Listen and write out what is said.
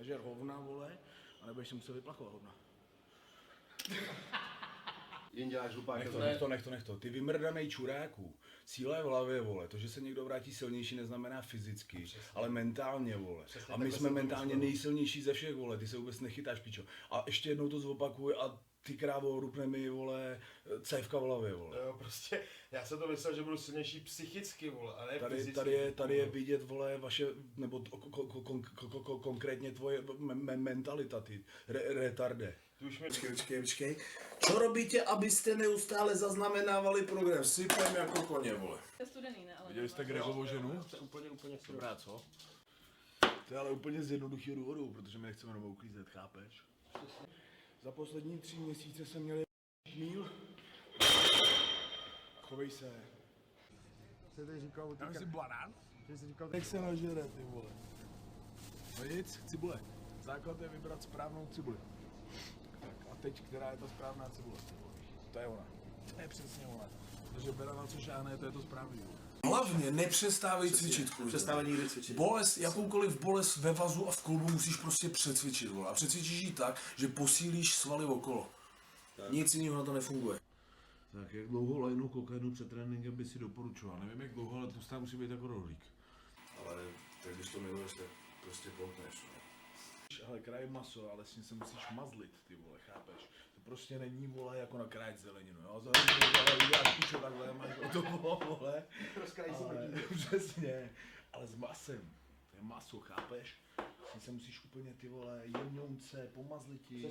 nežer hovna, vole, a nebudeš si muset vyplachovat hovna. Jen děláš hlupáka. Nech to. Ty vymrdanej čuráku, síla je v hlavě, vole. To, že se někdo vrátí silnější, neznamená fyzicky, ale mentálně, vole. A my jsme mentálně nejsilnější ze všech, vole. Ty se vůbec nechytáš, pičo. A ještě jednou to zopakuj a ty krávo, rupne mi, vole, cévka v hlavě, vole. Jo, prostě, já jsem to myslel, že budu silnější psychicky, vole, a ne fyzicky. Tady je vidět, vole, vaše, nebo konkrétně tvoje mentalita, ty retarde. Počkej. Čo robíte, abyste neustále zaznamenávali program? Sypem jako koně, vole. To je studený, ne? Ale Viděli jste Gregovou ženu? To je úplně dobrá, co? To je ale úplně z jednoduchého důvodu, protože my nechceme jenom uklízet, chápeš? Za poslední 3 měsíce jsem měl míl. Chovej se. Jsi teď říkal, Já myslím banán? že jsi říkal, Jak se nažere, ty vole. No nic, cibule. Základ je vybrat správnou cibuli. Tak a teď, která je ta správná cibule? To je ona. To je přesně ona. Protože bera na co šáhne, to je to správný. Hlavně nepřestávej cvičit, kurva. Přestávej nikdy cvičit. Bolest, jakoukoliv bolest ve vazu a v kloubu musíš prostě přecvičit, vole. A přecvičíš ji tak, že posílíš svaly okolo. Tak. Nic jiného na to nefunguje. Tak jak dlouho lajnu kokainu před tréninkem by si doporučoval? Nevím jak dlouho, ale tlustá musí být jako rohlík. Ale tak když to miluješ, tak prostě potneš, no. Ale kraj maso, ale s tím se musíš mazlit, ty vole, chápeš? To prostě není, vole, jako na krájet zeleninu, jo? Zeleninu, ale uděláš pičo takhle, máš o toho, vole. Ale, přesně, ale s masem, to je maso, chápeš? S tím se musíš úplně, ty vole, jemňounce, pomazliti.